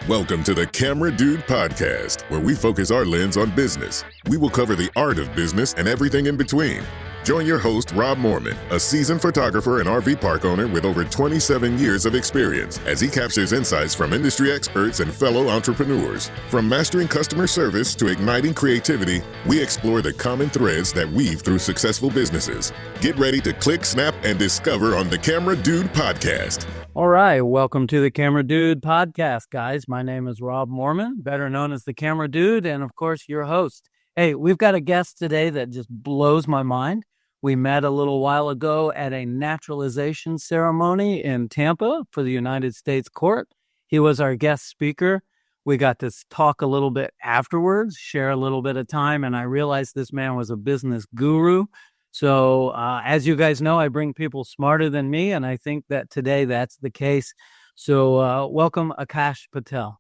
Welcome to the Camera Dude Podcast, where we focus our lens on business. We will cover the art of business and everything in between. Join your host, Rob Moorman, a seasoned photographer and RV park owner with over 27 years of experience, as he captures insights from industry experts and fellow entrepreneurs. From mastering customer service to igniting creativity, we explore the common threads that weave through successful businesses. Get ready to click, snap, and discover on the Camera Dude Podcast. All right, welcome to the Camera Dude Podcast, guys. My name is Rob Moorman, better known as the Camera Dude, and of course, your host. Hey, we've got a guest today that just blows my mind. We met a little while ago at a naturalization ceremony in Tampa for the United States Court. He was our guest speaker. We got to talk a little bit afterwards, share a little bit of time, and I realized this man was a business guru. So as you guys know, I bring people smarter than me, and I think that today that's the case. So welcome, Akash Patel.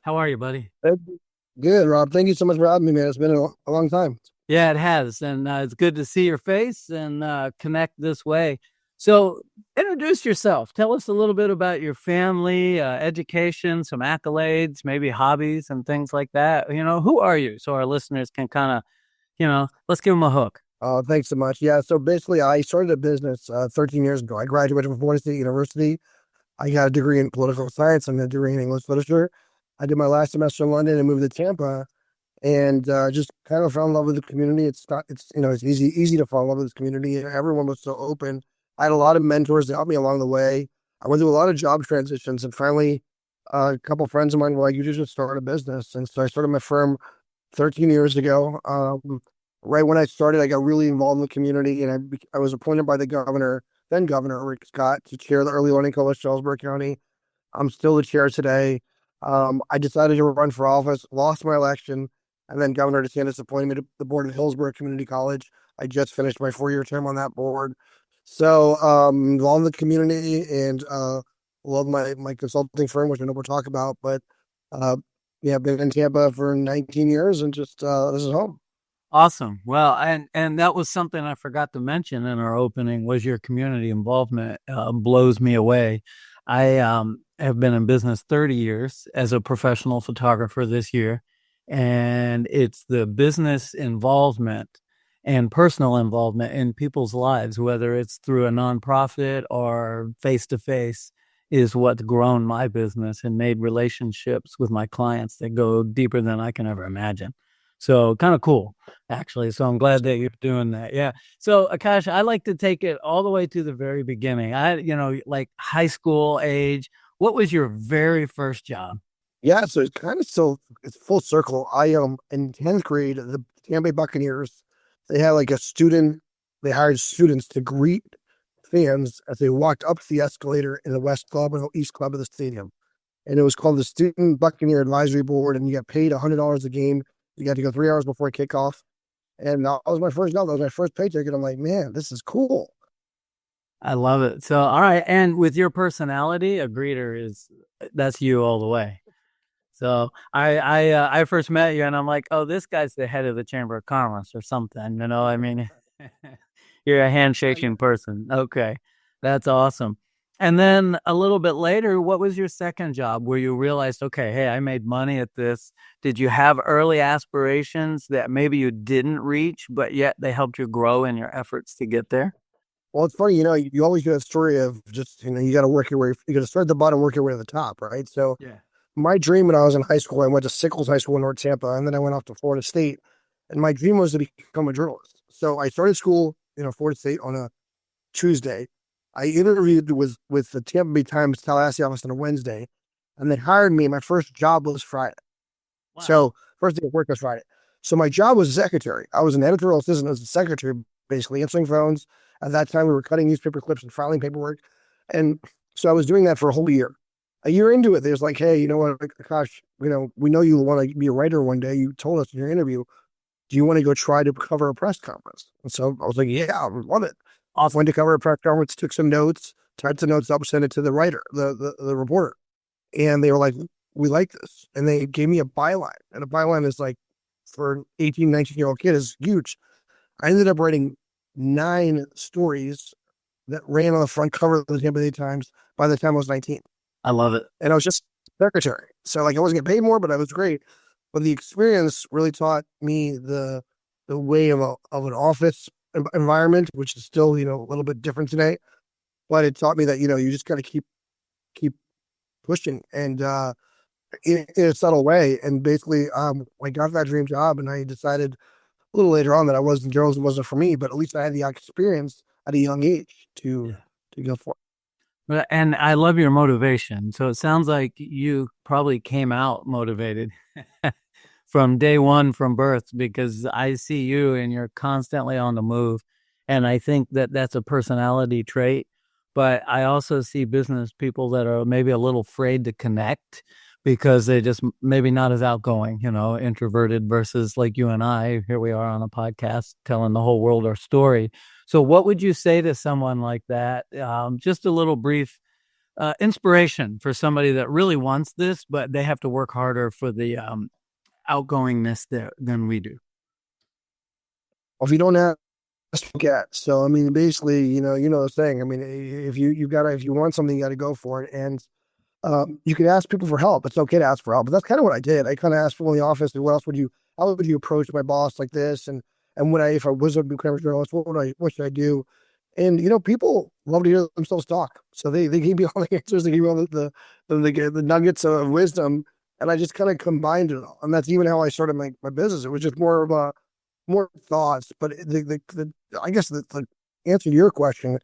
How are you, buddy? Good, Rob. Thank you so much for having me, man. It's been a long time. Yeah, it has, and it's good to see your face and connect this way. So introduce yourself. Tell us a little bit about your family, education, some accolades, maybe hobbies and things like that. You know, who are you? So our listeners can kind of, let's give them a hook. Oh, thanks so much. Yeah, so basically I started a business 13 years ago. I graduated from Florida State University. I got a degree in political science. I got a degree in English literature. I did my last semester in London and moved to Tampa and just kind of fell in love with the community. It's easy to fall in love with this community. Everyone was so open. I had a lot of mentors that helped me along the way. I went through a lot of job transitions and finally a couple of friends of mine were like, you should just start a business. And so I started my firm 13 years ago. Right when I started, I got really involved in the community, and I was appointed by the then Governor Rick Scott, to chair the Early Learning Coalition, Salisbury County. I'm still the chair today. I decided to run for office, lost my election, and then Governor DeSantis appointed me to the board of Hillsborough Community College. I just finished my 4-year term on that board. So involved in the community and love my consulting firm, which I know we'll talk about. But I've been in Tampa for 19 years and just this is home. Awesome. Well, and that was something I forgot to mention in our opening was your community involvement blows me away. I have been in business 30 years as a professional photographer this year, and it's the business involvement and personal involvement in people's lives, whether it's through a nonprofit or face-to-face, is what's grown my business and made relationships with my clients that go deeper than I can ever imagine. So kind of cool, actually. So I'm glad that you're doing that. Yeah. So Akash, I like to take it all the way to the very beginning. Like high school age. What was your very first job? Yeah. So it's full circle. I in 10th grade, the Tampa Bay Buccaneers, they had they hired students to greet fans as they walked up the escalator in the West Club and the East Club of the stadium. And it was called the Student Buccaneer Advisory Board, and you got paid $100 a game. You got to go 3 hours before kickoff. And that was my first job. That was my first paycheck. And I'm like, man, this is cool. I love it. So, all right. And with your personality, a greeter that's you all the way. So I first met you and I'm like, oh, this guy's the head of the Chamber of Commerce or something. You know, I mean, you're a handshaking person. Okay. That's awesome. And then a little bit later, what was your second job where you realized, okay, hey, I made money at this? Did you have early aspirations that maybe you didn't reach, but yet they helped you grow in your efforts to get there? Well, it's funny, you always get a story of just, you got to work your way, you got to start at the bottom, work your way to the top, right? So yeah. My dream when I was in high school, I went to Sickles High School in North Tampa, and then I went off to Florida State, and my dream was to become a journalist. So I started school, Florida State on a Tuesday. I interviewed with the Tampa Bay Times Tallahassee office on a Wednesday, and they hired me. My first job was Friday. Wow. So first day of work was Friday. So my job was a secretary. I was an editorial assistant as a secretary, basically answering phones. At that time, we were cutting newspaper clips and filing paperwork. And so I was doing that for a whole year. A year into it, there's like, hey, you know what, gosh, we know you want to be a writer one day. You told us in your interview, do you want to go try to cover a press conference? And so I was like, yeah, I love it. I went to cover a press conference, took some notes, typed the notes up, sent it to the writer, the reporter. And they were like, we like this. And they gave me a byline. And a byline is like, for an 18, 19-year-old kid, is huge. I ended up writing 9 stories that ran on the front cover of the Tampa Bay Times by the time I was 19. I love it. And I was just secretary. So like I wasn't getting paid more, but I was great. But the experience really taught me the way of an office environment, which is still, a little bit different today. But it taught me that, you just got to keep pushing and in a subtle way. And basically, I got that dream job, and I decided a little later on that journalism wasn't for me, but at least I had the experience at a young age to go for it. And I love your motivation. So it sounds like you probably came out motivated from day one, from birth, because I see you and you're constantly on the move. And I think that that's a personality trait. But I also see business people that are maybe a little afraid to connect because they just maybe not as outgoing, introverted versus like you and I. Here we are on a podcast telling the whole world our story. So what would you say to someone like that? Just a little brief inspiration for somebody that really wants this, but they have to work harder for the outgoingness than we do. Well, if you don't have get. So I mean, basically, the saying. I mean, if you want something, you got to go for it. And you can ask people for help. It's okay to ask for help, but that's kind of what I did. I kind of asked people in the office, how would you approach my boss like this? And if I was a become a journalist, what should I do? And people love to hear themselves talk. So they gave me all the answers. They gave me all the nuggets of wisdom, and I just kind of combined it all. And that's even how I started my business. It was just more of a more thoughts, but I guess the answer to your question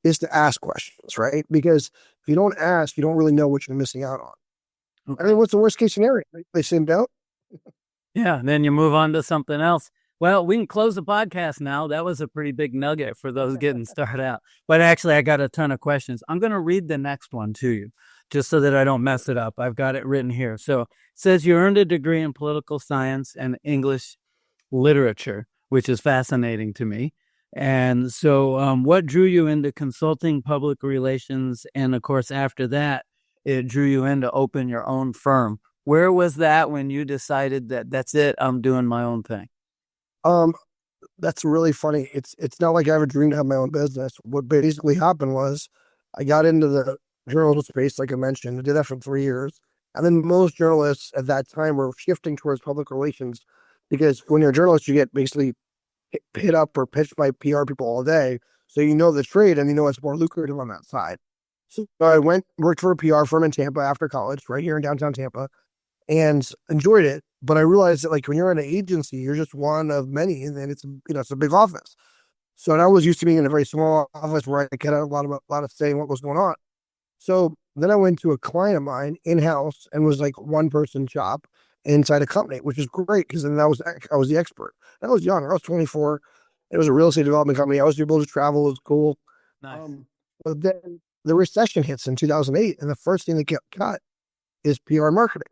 is to ask questions, right? Because if you don't ask, you don't really know what you're missing out on. Okay. I mean, what's the worst case scenario? They send out. Yeah, then you move on to something else. Well, we can close the podcast now. That was a pretty big nugget for those getting started out. But actually, I got a ton of questions. I'm going to read the next one to you, just so that I don't mess it up. I've got it written here. So it says you earned a degree in political science and English literature, which is fascinating to me. And so what drew you into consulting, public relations? And of course, after that, it drew you in to open your own firm. Where was that when you decided that that's it, I'm doing my own thing? That's really funny. It's not like I ever dreamed to have my own business. What basically happened was I got into the journalism space, like I mentioned. I did that for 3 years. And then most journalists at that time were shifting towards public relations because when you're a journalist, you get basically hit up or pitched by PR people all day. So you know the trade and it's more lucrative on that side. So I worked for a PR firm in Tampa after college, right here in downtown Tampa, and enjoyed it. But I realized that like when you're in an agency, you're just one of many, and then it's a big office. So I was used to being in a very small office where I could have a lot of saying what was going on. So then I went to a client of mine in-house and was like one person shop inside a company, which is great because then I was the expert. I was young. I was 24. It was a real estate development company. I was able to travel. It was cool. Nice. But then the recession hits in 2008, and the first thing that got cut is PR marketing.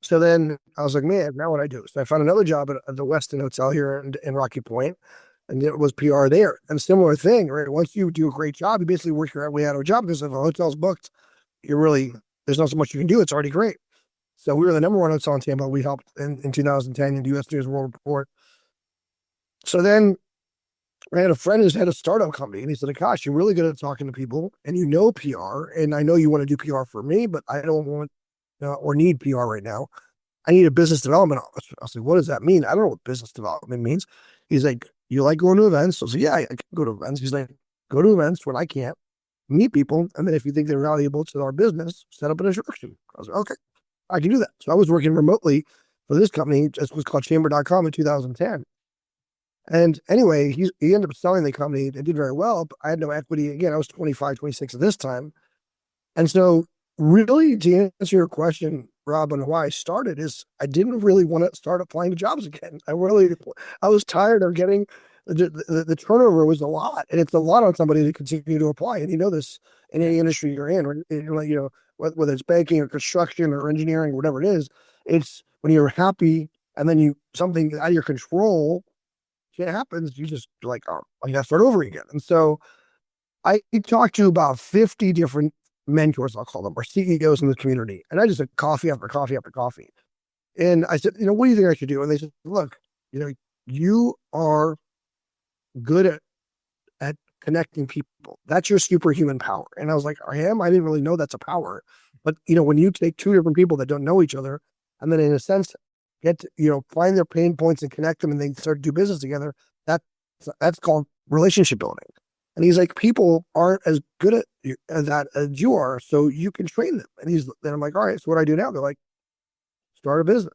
So then I was like, man, now what do I do? So I found another job at the Westin Hotel here in Rocky Point, and it was PR there. And similar thing, right? Once you do a great job, you basically work your way out of a job because if a hotel's booked, there's not so much you can do. It's already great. So we were the number one hotel in Tampa. We helped in 2010 in the U.S. News World Report. So then I had a friend who's had a startup company, and he said, Akash, you're really good at talking to people, and you know PR, and I know you want to do PR for me, but I don't want or need PR right now. I need a business development officer. I was like, what does that mean? I don't know what business development means. He's like, you like going to events? I was like, yeah, I can go to events. He's like, go to events when I can't, meet people, and then if you think they're valuable to our business, set up an introduction. I was like, okay, I can do that. So I was working remotely for this company. It was called chamber.com in 2010. And anyway, he ended up selling the company. It did very well, but I had no equity. Again, I was 25, 26 at this time. And so really, to answer your question, Rob, on why I started is I didn't really want to start applying to jobs again. I was tired of getting the turnover was a lot, and it's a lot on somebody to continue to apply. And you know this in any industry you're in, right? Whether it's banking or construction or engineering, whatever it is, it's when you're happy and then something out of your control shit happens, you just like, oh, I got to start over again. And so I talked to about 50 different mentors, I'll call them, or CEOs in the community. And I just had coffee after coffee after coffee. And I said, what do you think I should do? And they said, look, you are good at connecting people. That's your superhuman power. And I was like, I didn't really know that's a power. But, when you take two different people that don't know each other and then in a sense find their pain points and connect them and they start to do business together, that's called relationship building. And he's like, people aren't as good at that as you are, so you can train them. And then I'm like, all right, so what do I do now? They're like, start a business.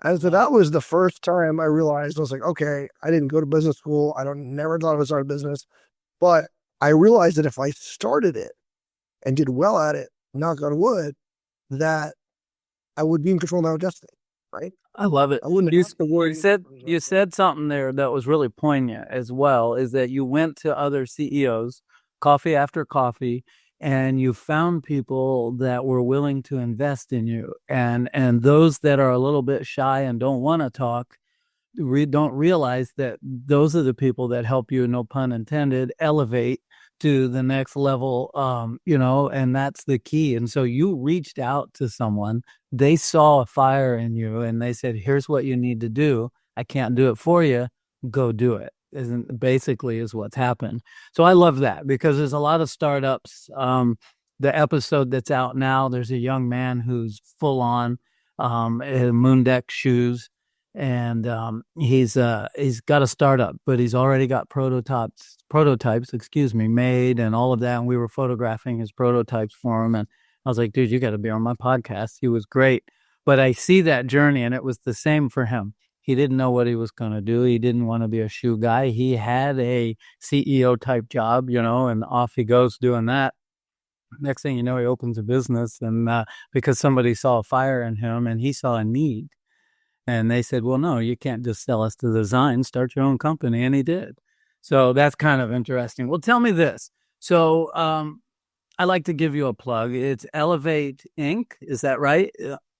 And so that was the first time I realized, I was like, okay, I didn't go to business school. Never thought I would start a business. But I realized that if I started it and did well at it, knock on wood, that I would be in control of my own destiny, right? I love it. I wouldn't have to worry. You said something there that was really poignant as well, is that you went to other CEOs, coffee after coffee, and you found people that were willing to invest in you. And those that are a little bit shy and don't want to talk, don't realize that those are the people that help you, no pun intended, elevate to the next level, and that's the key. And so you reached out to someone, they saw a fire in you and they said, here's what you need to do. I can't do it for you. Go do it. Is what's happened. So I love that because there's a lot of startups. The episode that's out now, there's a young man who's full on moon deck shoes. And he's got a startup, but he's already got prototypes, made and all of that. And we were photographing his prototypes for him. And I was like, dude, you got to be on my podcast. He was great. But I see that journey, and it was the same for him. He didn't know what he was going to do. He didn't want to be a shoe guy. He had a CEO type job, and off he goes doing that. Next thing you know, he opens a business, and because somebody saw a fire in him and he saw a need. And they said, well, no, you can't just sell us the design, start your own company. And he did. So that's kind of interesting. Well, tell me this. So I like to give you a plug. It's Elevate Inc. Is that right?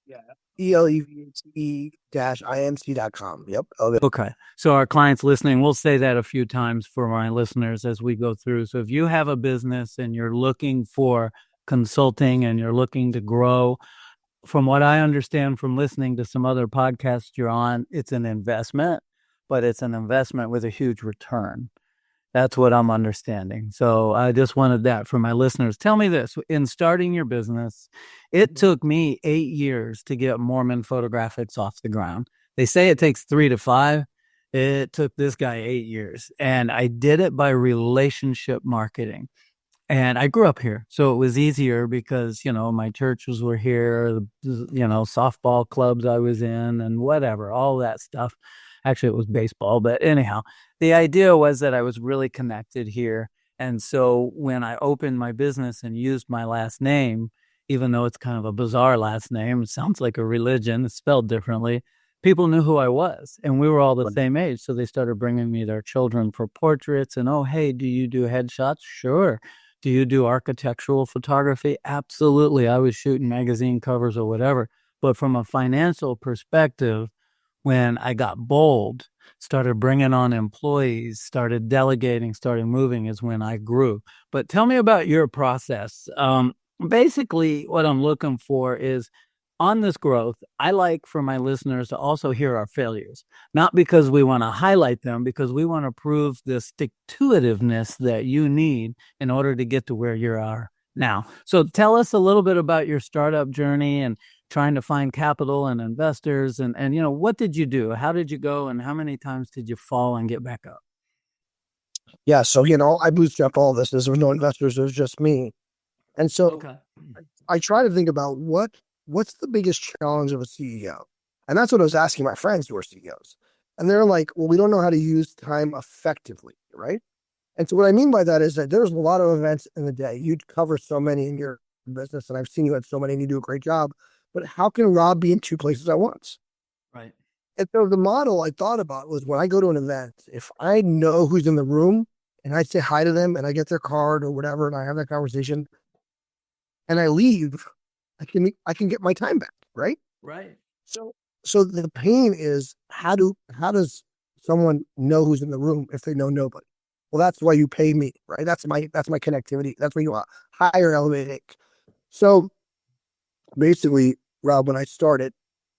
Yeah. ELEVE-INC.com. Yep. Okay. So our clients listening, we'll say that a few times for my listeners as we go through. So if you have a business and you're looking for consulting and you're looking to grow, from what I understand from listening to some other podcasts you're on, it's an investment, but it's an investment with a huge return. That's what I'm understanding. So I just wanted that for my listeners. Tell me this, in starting your business, it took me 8 years to get Moorman Photographics off the ground. They say it takes 3 to 5. It took this guy 8 years, and I did it by relationship marketing. And I grew up here, so it was easier because, my churches were here, softball clubs I was in and whatever, all that stuff. Actually, it was baseball, but anyhow, the idea was that I was really connected here. And so when I opened my business and used my last name, even though it's kind of a bizarre last name, it sounds like a religion, it's spelled differently, people knew who I was, and we were all the same age. So they started bringing me their children for portraits and, oh, hey, do you do headshots? Sure. Do you do architectural photography? Absolutely. I was shooting magazine covers or whatever. But from a financial perspective, when I got bold, started bringing on employees, started delegating, started moving is when I grew. But tell me about your process. Basically, what I'm looking for is on this growth, I like for my listeners to also hear our failures, not because we want to highlight them, because we want to prove the stick-to-itiveness that you need in order to get to where you are now. So tell us a little bit about your startup journey and trying to find capital and investors and what did you do? How did you go and how many times did you fall and get back up? Yeah. So, I bootstrapped all this. There was no investors. It was just me. And so I try to think about what's the biggest challenge of a CEO? And that's what I was asking my friends who are CEOs. And they're like, well, we don't know how to use time effectively, right? And so what I mean by that is that there's a lot of events in the day. You cover so many in your business, and I've seen you at so many, and you do a great job. But how can Rob be in 2 places at once? Right. And so the model I thought about was when I go to an event, if I know who's in the room and I say hi to them and I get their card or whatever, and I have that conversation and I leave, I can get my time back, right? Right. So the pain is how does someone know who's in the room if they know nobody? Well, that's why you pay me, right? That's my connectivity. That's why you hire Elevate. So basically, Rob, when I started,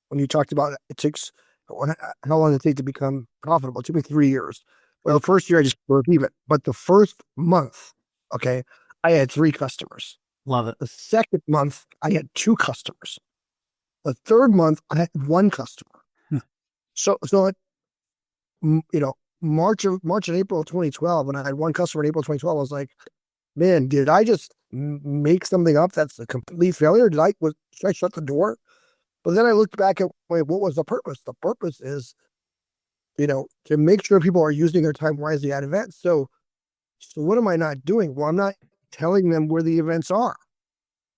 when you talked about how long it takes to become profitable, it took me 3 years. Well, the first year I just broke even, but the first month, okay, I had 3 customers. Love it. The second month, I had 2 customers. The third month, I had 1 customer. So March and April of 2012, when I had 1 customer in April 2012, I was like, man, did I just make something up that's a complete failure? Should I shut the door? But then I looked back at, wait, what was the purpose? The purpose is, to make sure people are using their time wisely at events. So what am I not doing? Well, I'm not telling them where the events are,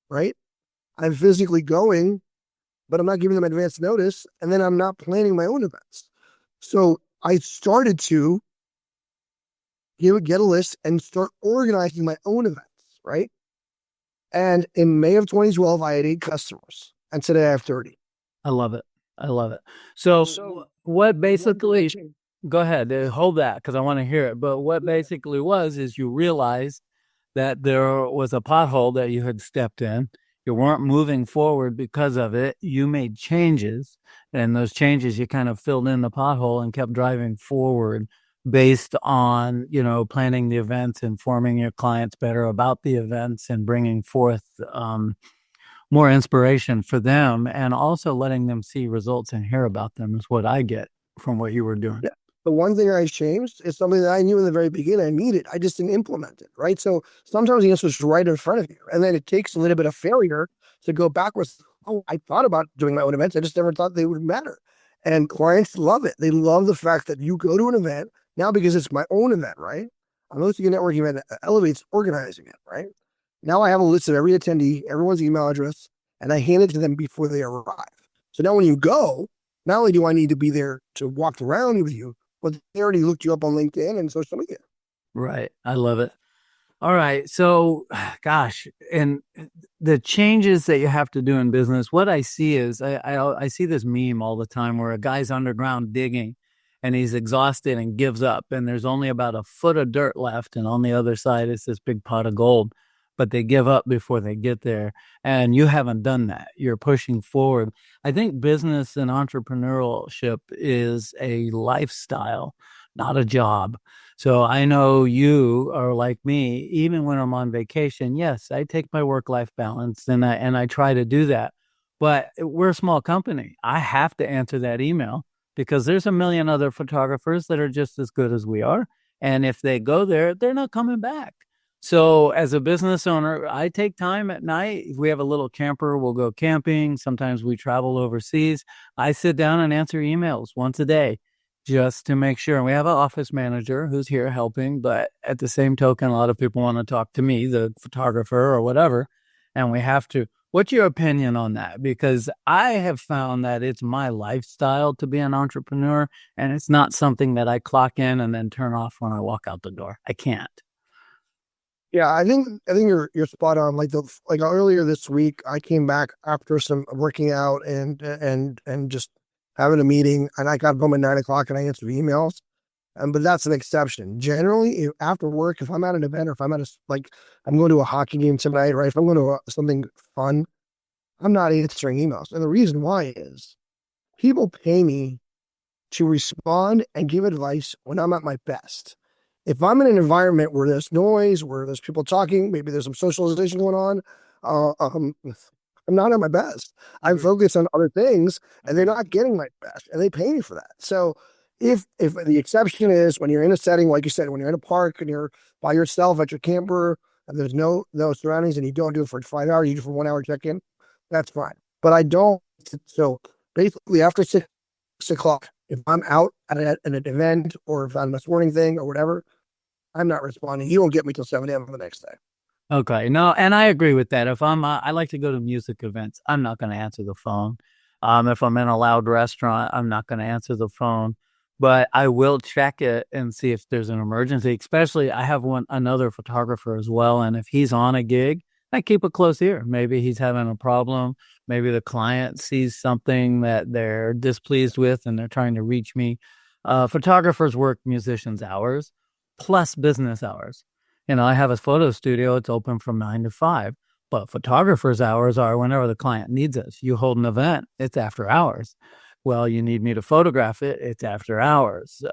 right? I'm physically going, but I'm not giving them advance notice, and then I'm not planning my own events. So I started to get a list and start organizing my own events, right? And in May of 2012, I had 8 customers, and today I have 30. I love it. So what basically, go ahead, hold that because I want to hear it. But what basically is you realized that there was a pothole that you had stepped in. You weren't moving forward because of it. You made changes, and those changes you kind of filled in the pothole and kept driving forward based on, planning the events, informing your clients better about the events, and bringing forth more inspiration for them, and also letting them see results and hear about them is what I get from what you were doing. Yeah. The one thing I changed is something that I knew in the very beginning I needed. I just didn't implement it, right? So sometimes the answer is right in front of you. And then it takes a little bit of failure to go backwards. Oh, I thought about doing my own events. I just never thought they would matter. And clients love it. They love the fact that you go to an event now because it's my own event, right? I'm hosting a networking event that elevates organizing it, right? Now I have a list of every attendee, everyone's email address, and I hand it to them before they arrive. So now when you go, not only do I need to be there to walk around with you, but they already looked you up on LinkedIn and social media. Right. I love it. All right. So, gosh, and the changes that you have to do in business, what I see is I see this meme all the time where a guy's underground digging and he's exhausted and gives up, and there's only about a foot of dirt left, and on the other side is this big pot of gold, but they give up before they get there. And you haven't done that. You're pushing forward. I think business and entrepreneurship is a lifestyle, not a job. So I know you are like me. Even when I'm on vacation, yes, I take my work-life balance and I try to do that. But we're a small company. I have to answer that email because there's a million other photographers that are just as good as we are. And if they go there, they're not coming back. So as a business owner, I take time at night. If we have a little camper, we'll go camping. Sometimes we travel overseas. I sit down and answer emails once a day just to make sure. And we have an office manager who's here helping. But at the same token, a lot of people want to talk to me, the photographer or whatever. And we have to. What's your opinion on that? Because I have found that it's my lifestyle to be an entrepreneur, and it's not something that I clock in and then turn off when I walk out the door. I can't. Yeah, I think you're spot on. Like earlier this week, I came back after some working out and just having a meeting, and I got home at 9:00 and I answered emails. But that's an exception. Generally, after work, if I'm at an event or if I'm at I'm going to a hockey game tonight, right? If I'm going to something fun, I'm not answering emails. And the reason why is people pay me to respond and give advice when I'm at my best. If I'm in an environment where there's noise, where there's people talking, maybe there's some socialization going on, I'm not at my best. I'm focused on other things, and they're not getting my best, and they pay me for that. So if the exception is when you're in a setting, like you said, when you're in a park and you're by yourself at your camper and there's no surroundings and you don't do it for 5 hours, you do it for 1 hour check-in, that's fine. But I don't. So basically after 6:00, if I'm out at an event or if I'm a sporting thing or whatever, I'm not responding. You won't get me till 7 a.m. the next day. Okay. No, and I agree with that. If I like to go to music events, I'm not going to answer the phone. If I'm in a loud restaurant, I'm not going to answer the phone, but I will check it and see if there's an emergency. Especially, I have another photographer as well, and if he's on a gig, I keep a close ear. Maybe he's having a problem. Maybe the client sees something that they're displeased with, and they're trying to reach me. Photographers work musicians' hours plus business hours. I have a photo studio. It's open from 9 to 5, but photographers' hours are whenever the client needs us. You hold an event, it's after hours. Well, you need me to photograph it. It's after hours,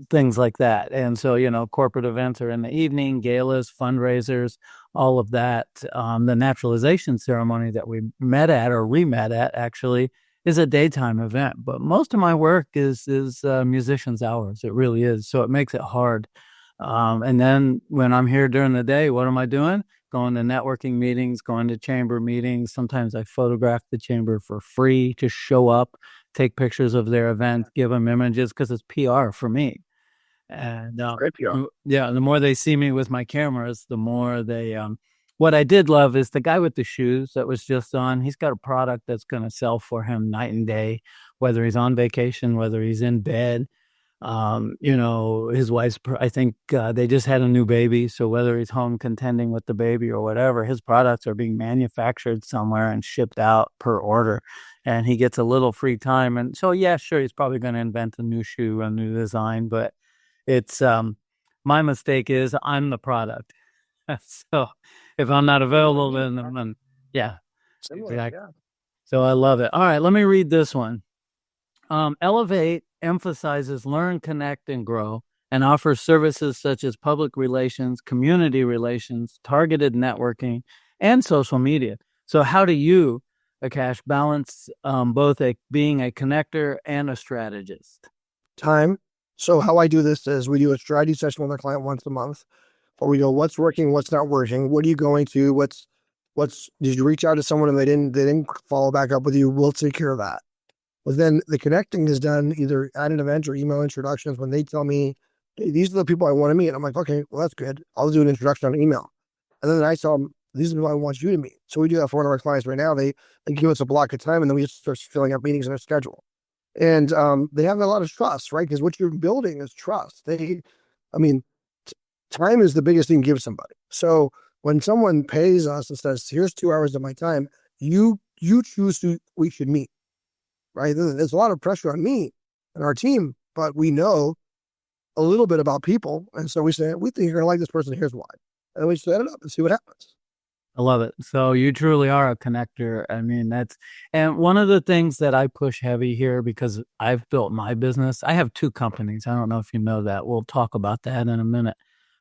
things like that. And so, corporate events are in the evening, galas, fundraisers, all of that. The naturalization ceremony that we met at or re-met at actually is a daytime event. But most of my work is musicians' hours. It really is. So it makes it hard. And then when I'm here during the day, what am I doing? Going to networking meetings, going to chamber meetings. Sometimes I photograph the chamber for free, to show up, take pictures of their event, give them images, because it's PR for me. And Great PR. yeah, the more they see me with my cameras, the more they. What I did love is the guy with the shoes that was just on. He's got a product that's going to sell for him night and day, whether he's on vacation, whether he's in bed. His wife's, I think they just had a new baby. So whether he's home contending with the baby or whatever, his products are being manufactured somewhere and shipped out per order. And he gets a little free time. And so, yeah, sure, he's probably going to invent a new shoe, a new design. But it's my mistake is I'm the product. So if I'm not available, then yeah. Similar, Exactly. yeah. So I love it. All right, let me read this one. Elevate emphasizes learn, connect, and grow, and offers services such as public relations, community relations, targeted networking, and social media. So how do you, Akash, balance both being a connector and a strategist? Time. So how I do this is we do a strategy session with our client once a month, or we go, what's working, what's not working, what are you going to, what's did you reach out to someone and they didn't follow back up with you? We'll take care of that. But then the connecting is done either at an event or email introductions when they tell me, hey, these are the people I want to meet. I'm like, okay, well, that's good. I'll do an introduction on email. And then I tell them, these are the people I want you to meet. So we do that for one of our clients right now. They give us a block of time and then we just start filling up meetings in their schedule. And they have a lot of trust, right? Because what you're building is trust. Time is the biggest thing to give somebody. So when someone pays us and says, here's 2 hours of my time, you choose who we should meet. Right? There's a lot of pressure on me and our team, but we know a little bit about people. And so we say, we think you're going to like this person. Here's why. And then we set it up and see what happens. I love it. So you truly are a connector. I mean, and one of the things that I push heavy here, because I've built my business. I have 2 companies. I don't know if you know that. We'll talk about that in a minute.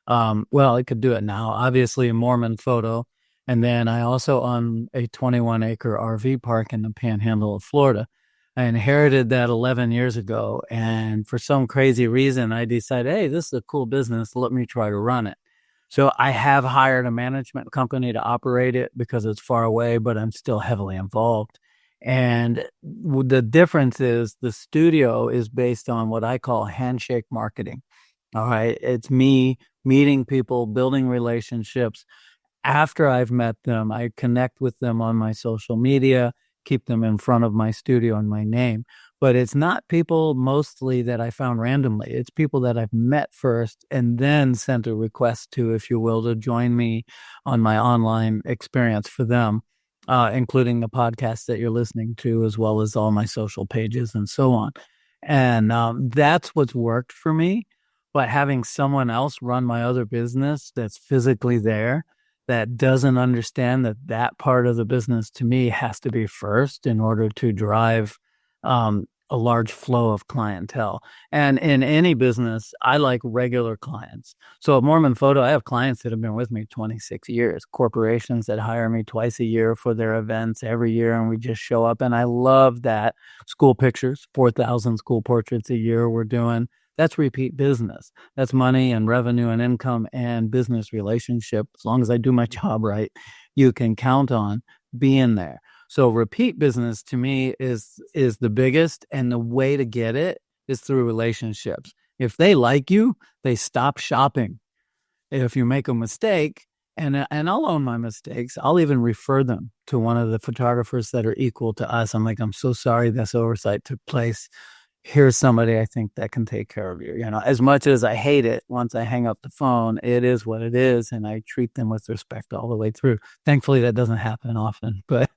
Well, I could do it now. Obviously, a Moorman photo. And then I also own a 21-acre RV park in the Panhandle of Florida. I inherited that 11 years ago, and for some crazy reason, I decided, hey, this is a cool business. Let me try to run it. So I have hired a management company to operate it because it's far away, but I'm still heavily involved. And the difference is the studio is based on what I call handshake marketing. All right. It's me meeting people, building relationships. After I've met them, I connect with them on my social media, keep them in front of my studio and my name. But it's not people mostly that I found randomly. It's people that I've met first and then sent a request to, if you will, to join me on my online experience for them, including the podcast that you're listening to, as well as all my social pages and so on. And that's what's worked for me. But having someone else run my other business that's physically there, that doesn't understand that part of the business to me has to be first in order to drive a large flow of clientele. And in any business, I like regular clients. So at Moorman Photo, I have clients that have been with me 26 years, corporations that hire me twice a year for their events every year, and we just show up. And I love that. School pictures, 4,000 school portraits a year we're doing. That's repeat business. That's money and revenue and income and business relationship. As long as I do my job right, you can count on being there. So repeat business to me is the biggest, and the way to get it is through relationships. If they like you, they stop shopping. If you make a mistake, and I'll own my mistakes, I'll even refer them to one of the photographers that are equal to us. I'm like, I'm so sorry this oversight took place. Here's somebody I think that can take care of you. You know, as much as I hate it, once I hang up the phone, it is what it is. And I treat them with respect all the way through. Thankfully, that doesn't happen often, but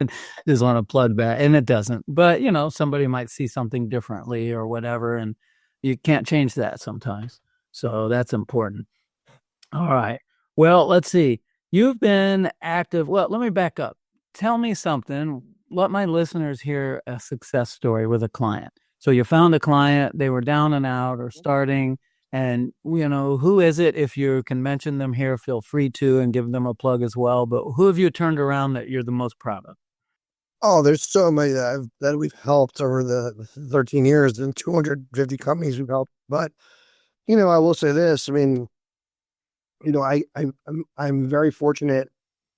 just want to plug back. And it doesn't. But, you know, somebody might see something differently or whatever, and you can't change that sometimes. So that's important. All right. Well, let's see. You've been active. Well, let me back up. Tell me something. Let my listeners hear a success story with a client. So you found a client, they were down and out or starting, and who is it? If you can mention them here, feel free to, and give them a plug as well. But who have you turned around that you're the most proud of? Oh, there's so many that we've helped over the 13 years and 250 companies we've helped. But, I will say this. I mean, I'm very fortunate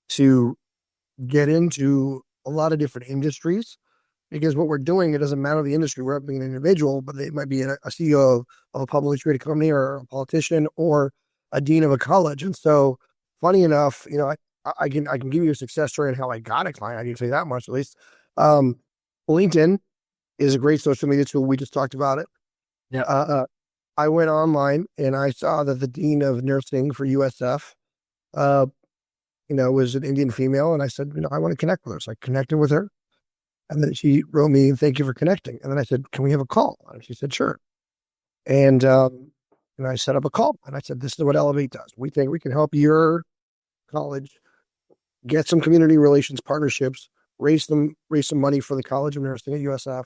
to get into a lot of different industries, because what we're doing, it doesn't matter the industry. We're being an individual, but it might be a CEO of a publicly traded company, or a politician, or a dean of a college. And so, funny enough, I can give you a success story on how I got a client. I can say that much at least. LinkedIn is a great social media tool. We just talked about it. Yeah. I went online and I saw that the dean of nursing for USF, was an Indian female, and I said, I want to connect with her. So I connected with her. And then she wrote me, "Thank you for connecting." And then I said, "Can we have a call?" And she said, "Sure." And I set up a call, and I said, "This is what Elevate does. We think we can help your college get some community relations partnerships, raise some money for the College of Nursing at USF.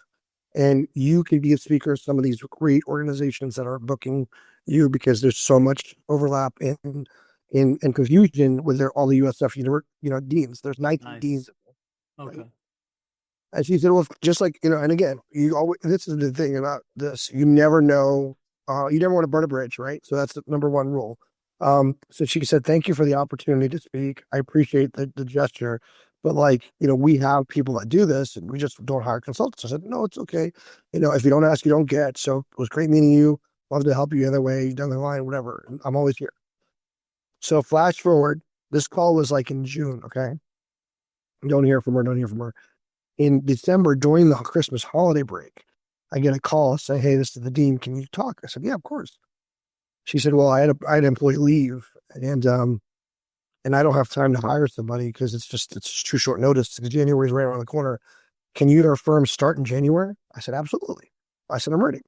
And you can be a speaker of some of these great organizations that are booking you, because there's so much overlap and confusion with all the USF deans. There's 19 deans." Okay. And she said, "Well, just like, and again, this is the thing about this, you never know, you never want to burn a bridge, right? So that's the number one rule." So she said, "Thank you for the opportunity to speak. I appreciate the gesture, but we have people that do this, and we just don't hire consultants." I said, "No, it's okay. If you don't ask, you don't get. So it was great meeting you. Love to help you either way, down the line, whatever. I'm always here." So flash forward, this call was in June. Okay. Don't hear from her. In December, during the Christmas holiday break, I get a call saying, "Hey, this is the dean. Can you talk?" I said, "Yeah, of course." She said, "Well, I had employee leave, and I don't have time to hire somebody because it's too short notice. January is right around the corner. Can you and our firm start in January?" I said, "Absolutely." I said, "I'm ready."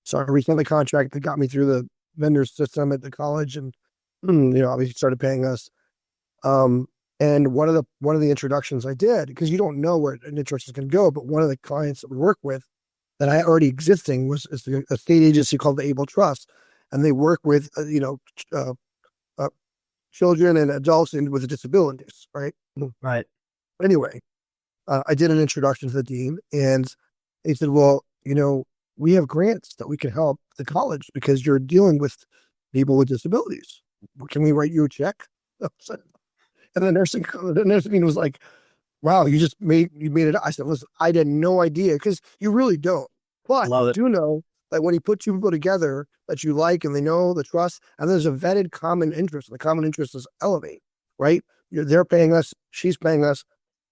So I resent the contract that got me through the vendor system at the college, and obviously started paying us. And one of the introductions I did, because you don't know where an introduction is going to go, but one of the clients that we work with that I already existing is a state agency called the Able Trust, and they work with children and adults with disabilities, right? Right. Anyway, I did an introduction to the dean, and he said, "Well, we have grants that we can help the college because you're dealing with people with disabilities. Can we write you a check?" And the nursing dean was like, "Wow, you made it." I said, "Listen, I had no idea," because you really don't. But you do know that when you put two people together that you like, and they know the trust, and there's a vetted common interest, and the common interest is Elevate, right? They're paying us, she's paying us,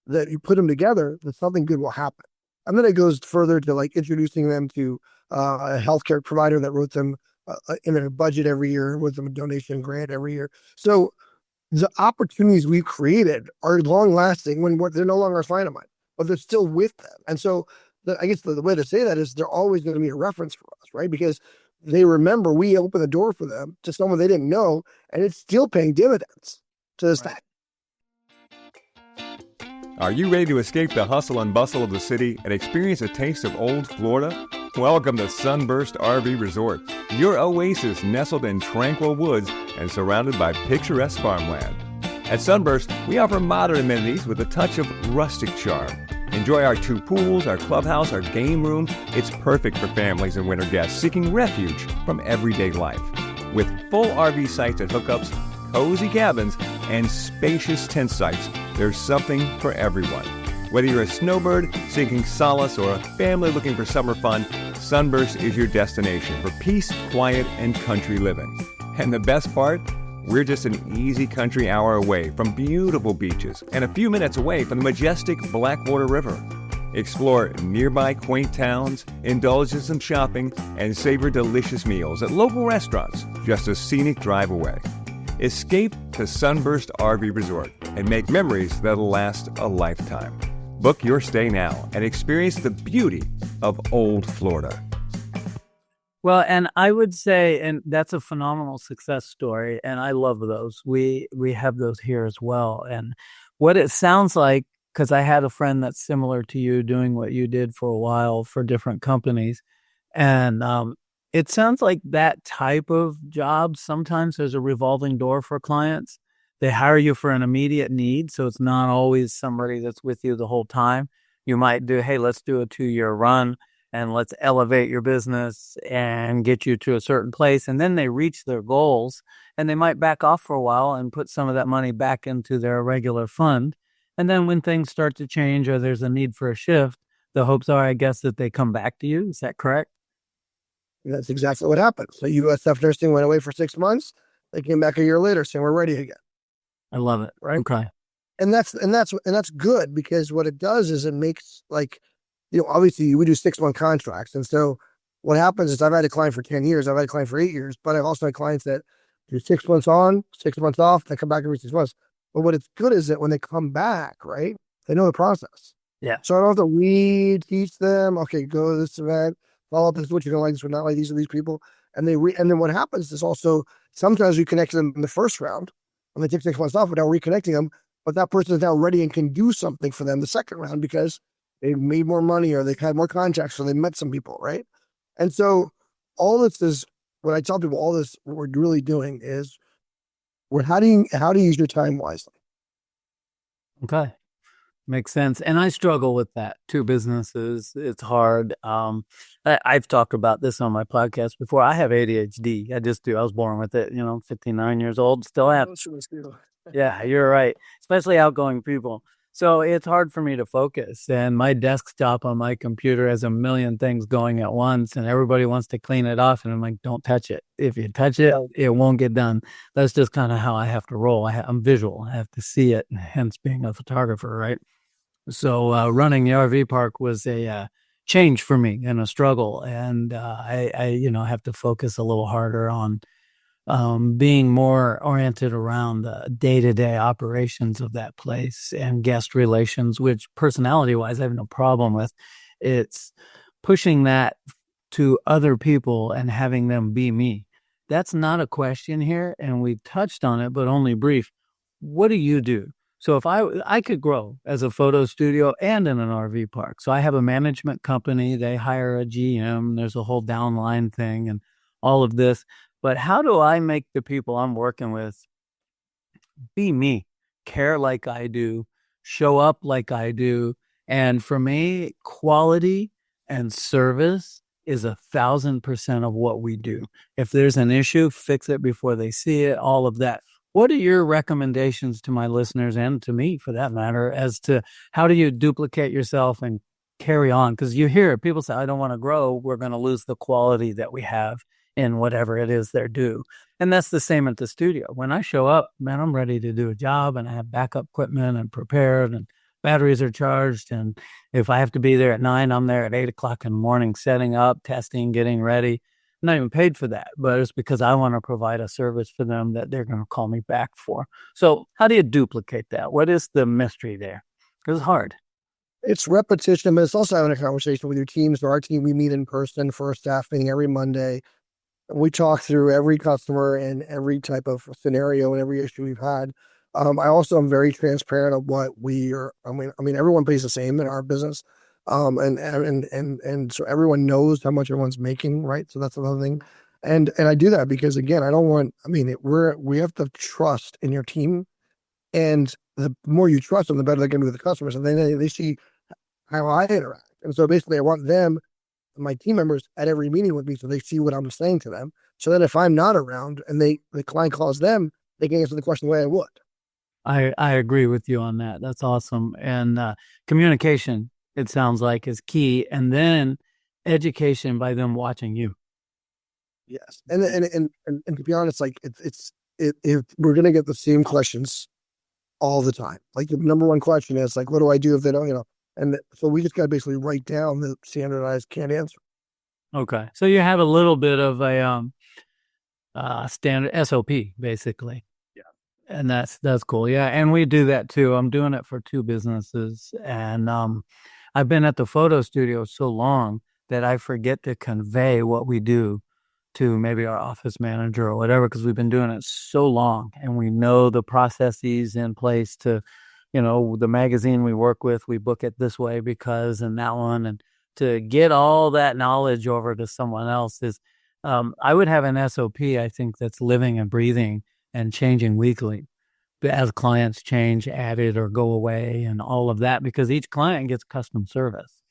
that you put them together, that something good will happen. And then it goes further to introducing them to a healthcare provider that wrote them in a budget every year, wrote them a donation grant every year. So the opportunities we've created are long lasting when they're no longer a client of mine, but they're still with them. And so I guess the way to say that is they're always going to be a reference for us, right? Because they remember we opened the door for them to someone they didn't know, and it's still paying dividends to this day. Are you ready to escape the hustle and bustle of the city and experience a taste of old Florida? Welcome to Sunburst RV Resort, your oasis nestled in tranquil woods and surrounded by picturesque farmland. At Sunburst, we offer modern amenities with a touch of rustic charm. Enjoy our 2 pools, our clubhouse, our game room. It's perfect for families and winter guests seeking refuge from everyday life. With full RV sites and hookups, cozy cabins, and spacious tent sites, there's something for everyone. Whether you're a snowbird seeking solace or a family looking for summer fun, Sunburst is your destination for peace, quiet, and country living. And the best part? We're just an easy country hour away from beautiful beaches and a few minutes away from the majestic Blackwater River. Explore nearby quaint towns, indulge in some shopping, and savor delicious meals at local restaurants just a scenic drive away. Escape to Sunburst RV Resort and make memories that'll last a lifetime. Book your stay now and experience the beauty of old Florida. Well, and I would say, and that's a phenomenal success story, and I love those. We have those here as well. And what it sounds like because I had a friend that's similar to you doing what you did for a while for different companies. And it sounds like that type of job, sometimes there's a revolving door for clients. They hire you for an immediate need. So it's not always somebody that's with you the whole time. You might do, hey, let's do a 2-year run and let's elevate your business and get you to a certain place. And then they reach their goals and they might back off for a while and put some of that money back into their regular fund. And then when things start to change or there's a need for a shift, the hopes are, I guess, that they come back to you. Is that correct? That's exactly what happened. So USF nursing went away for 6 months. They came back a year later saying, we're ready again. I love it. Right. Okay. And that's good, because what it does is it makes, like, obviously we do 6-month contracts. And so what happens is I've had a client for 10 years. I've had a client for 8 years, but I've also had clients that do 6 months on, 6 months off. They come back every 6 months. But what it's good is that when they come back, right, they know the process. Yeah. So I don't have to teach them, okay, go to this event, follow up, this is what you're going to like, this is not like, these are these people. And and then what happens is also sometimes we connect them in the first round and they take 6 months off without reconnecting them, but that person is now ready and can do something for them the second round because they made more money or they've had more contacts or they met some people, right? And so all this is, what I tell people, all this, what we're really doing is how to use your time wisely. Okay. Makes sense. And I struggle with that. 2 businesses. It's hard. I've talked about this on my podcast before. I have ADHD. I just do. I was born with it, 59 years old, still have. Yeah, you're right. Especially outgoing people. So it's hard for me to focus. And my desktop on my computer has a million things going at once and everybody wants to clean it off. And I'm like, don't touch it. If you touch it, it won't get done. That's just kind of how I have to roll. I'm visual. I have to see it, hence being a photographer, right? So running the RV park was a change for me and a struggle. And I have to focus a little harder on being more oriented around the day-to-day operations of that place and guest relations, which personality-wise I have no problem with. It's pushing that to other people and having them be me. That's not a question here, and we've touched on it, but only brief. What do you do? So if I could grow as a photo studio and in an RV park. So I have a management company. They hire a GM. There's a whole downline thing and all of this. But how do I make the people I'm working with be me, care like I do, show up like I do? And for me, quality and service is 1,000% of what we do. If there's an issue, fix it before they see it, all of that. What are your recommendations to my listeners and to me, for that matter, as to how do you duplicate yourself and carry on? Because you hear people say, I don't want to grow. We're going to lose the quality that we have in whatever it is they're due. And that's the same at the studio. When I show up, man, I'm ready to do a job and I have backup equipment and prepared and batteries are charged. And if I have to be there at 9, I'm there at 8 o'clock in the morning, setting up, testing, getting ready. I'm not even paid for that, but it's because I want to provide a service for them that they're going to call me back for. So how do you duplicate that? What is the mystery there? Because it's hard. It's repetition, but it's also having a conversation with your teams. So our team, we meet in person for a staff meeting every Monday. We talk through every customer and every type of scenario and every issue we've had. I also am very transparent of what we are. I mean, everyone pays the same in our business. And so everyone knows how much everyone's making, right? So that's another thing. And I do that because, again, we have to trust in your team, and the more you trust them, the better they're going to be with the customers. And then they see how I interact. And so basically I want them, my team members, at every meeting with me, so they see what I'm saying to them. So that if I'm not around and the client calls them, they can answer the question the way I would. I agree with you on that. That's awesome. And communication, it sounds like, is key. And then education by them watching you. Yes. And to be honest, like if we're going to get the same questions all the time. Like the number one question is like, what do I do if they don't, and so we just got to basically write down the standardized canned answer. Okay. So you have a little bit of a standard SOP, basically. Yeah. And that's cool. Yeah. And we do that too. I'm doing it for 2 businesses. And I've been at the photo studio so long that I forget to convey what we do to maybe our office manager or whatever, because we've been doing it so long and we know the processes in place to the magazine we work with, we book it this way because, and that one. And to get all that knowledge over to someone else is, I would have an SOP, I think, that's living and breathing and changing weekly as clients change, added or go away and all of that, because each client gets custom service.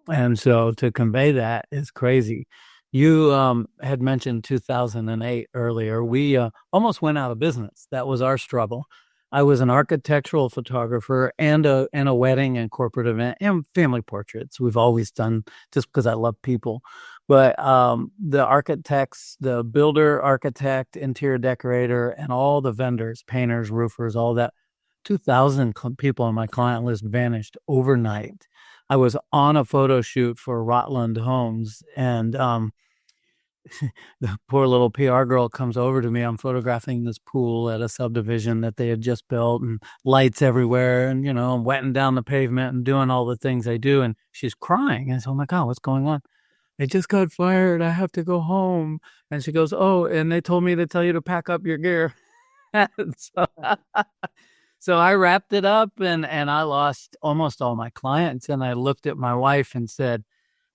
And so to convey that is crazy. You had mentioned 2008 earlier. We almost went out of business. That was our struggle. I was an architectural photographer and a wedding and corporate event and family portraits. We've always done, just because I love people. But the architects, the builder, architect, interior decorator, and all the vendors, painters, roofers, all that, 2,000 people on my client list vanished overnight. I was on a photo shoot for Rotland Homes, and the poor little PR girl comes over to me. I'm photographing this pool at a subdivision that they had just built, and lights everywhere, and I'm wetting down the pavement and doing all the things I do, and she's crying. And I said, "Oh my God, what's going on?" "I just got fired. I have to go home." And she goes, "Oh, and they told me to tell you to pack up your gear." so, so I wrapped it up, and I lost almost all my clients. And I looked at my wife and said,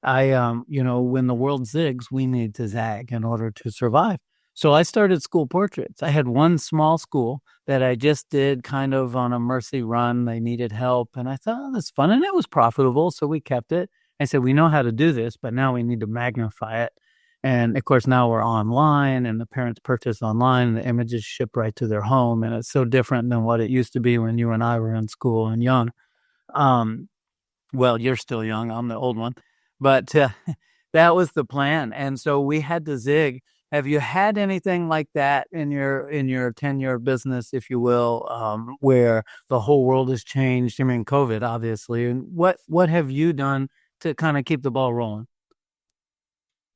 when the world zigs, we need to zag in order to survive. So I started school portraits. I had one small school that I just did kind of on a mercy run. They needed help. And I thought, that's fun. And it was profitable. So we kept it. I said, we know how to do this, but now we need to magnify it. And of course, now we're online, and the parents purchase online, and the images ship right to their home. And it's so different than what it used to be when you and I were in school and young. Well, you're still young. I'm the old one. But that was the plan. And so we had to zig. Have you had anything like that in your tenure of business, if you will, where the whole world has changed? I mean, COVID, obviously. And what have you done to kind of keep the ball rolling?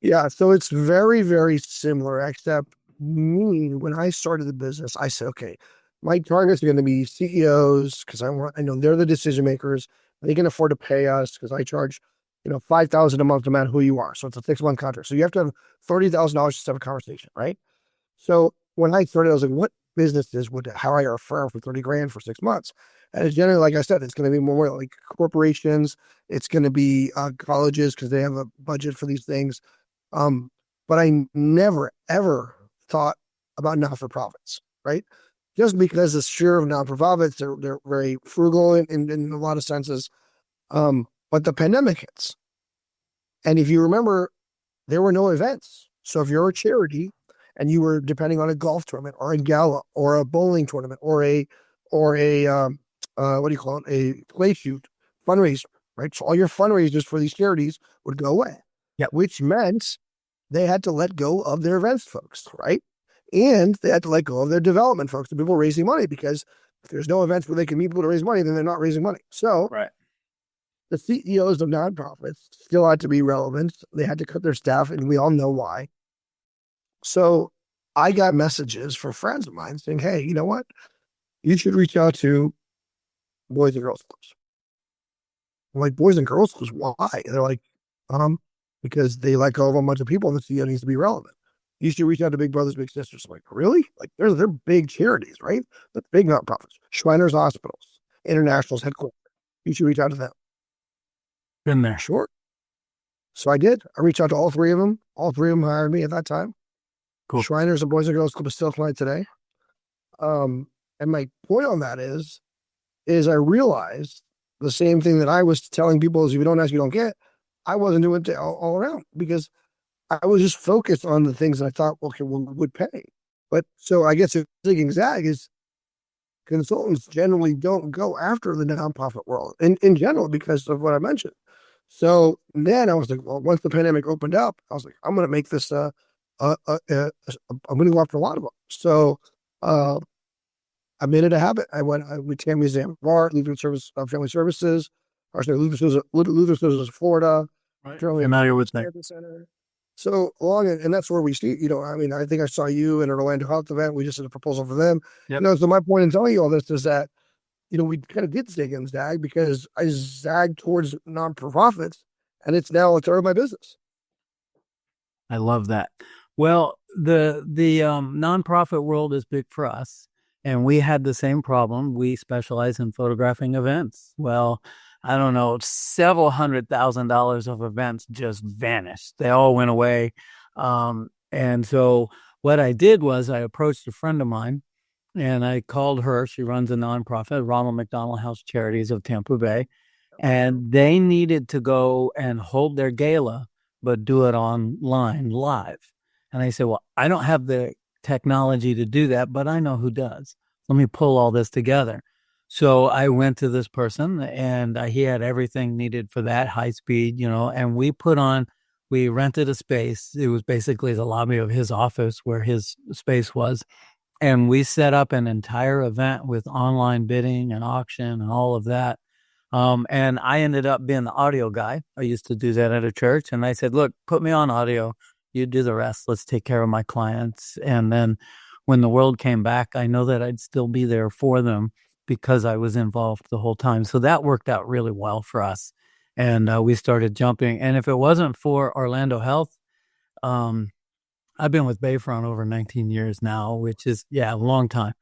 Yeah, so it's very, very similar, except me, when I started the business, I said, okay, my targets are going to be CEOs, because I know they're the decision makers. They can afford to pay us because I charge, $5,000 a month no matter who you are. So it's a 6-month contract. So you have to have $30,000 to have a conversation, right? So when I started, I was like, what businesses would hire a firm for 30 grand for 6 months? And it's generally, like I said, it's going to be more like corporations. It's going to be colleges, because they have a budget for these things. But I never, ever thought about not-for-profits, right? Just because the share of not-for-profits, they're very frugal in a lot of senses. But the pandemic hits. And if you remember, there were no events. So if you're a charity and you were depending on a golf tournament or a gala or a bowling tournament or a what do you call it? A play shoot fundraiser, right? So all your fundraisers for these charities would go away. Yeah. Which meant they had to let go of their events folks, right? And they had to let go of their development folks, the people raising money, because if there's no events where they can meet people to raise money, then they're not raising money. So right. The CEOs of nonprofits still had to be relevant. They had to cut their staff, and we all know why. So I got messages from friends of mine saying, hey, you know what? You should reach out to Boys and Girls Clubs. I'm like, Boys and Girls Clubs? Why? They're like, because they let go of a bunch of people, and the CEO needs to be relevant. You should reach out to Big Brothers, Big Sisters. I'm like, really? Like, they're big charities, right? They're big nonprofits. Shriners Hospitals, International's headquarters. You should reach out to them. Been there. Sure. So I did. I reached out to all three of them. All three of them hired me at that time. Cool. Shriners and Boys and Girls Club is still a client today. And my point on that is I realized the same thing that I was telling people is, if you don't ask, you don't get. I wasn't doing it all around, because I was just focused on the things that I thought, okay, would pay. But so I guess the zig zag is consultants generally don't go after the nonprofit world in general because of what I mentioned. So then I was like, well, once the pandemic opened up, I was like, I'm going to make this, I'm going to go after a lot of them. So I made it a habit. I went with Tammy Zambar, Lutheran Service, Family Services, or sorry, Lutheran Services, Florida. Right. Familiar with that. Center. So along, and that's where we see, I think I saw you in an Orlando Health event. We just did a proposal for them. Yep. So my point in telling you all this is that, we kind of did zig and zag, because I zagged towards non-profits, and it's now a third of my business. I love that. Well, the nonprofit world is big for us. And we had the same problem. We specialize in photographing events. Well, I don't know, several $100,000 of events just vanished. They all went away. And so what I did was I approached a friend of mine and I called her. She runs a nonprofit, Ronald McDonald House Charities of Tampa Bay. And they needed to go and hold their gala, but do it online live. And I said, well, I don't have the technology to do that, but I know who does. Let me pull all this together. So I went to this person and he had everything needed for that, high speed, and we rented a space. It was basically the lobby of his office where his space was. And we set up an entire event with online bidding and auction and all of that. And I ended up being the audio guy. I used to do that at a church. And I said, look, put me on audio. You do the rest. Let's take care of my clients. And then when the world came back, I know that I'd still be there for them because I was involved the whole time. So that worked out really well for us. And we started jumping. And if it wasn't for Orlando Health, I've been with Bayfront over 19 years now, which is, a long time.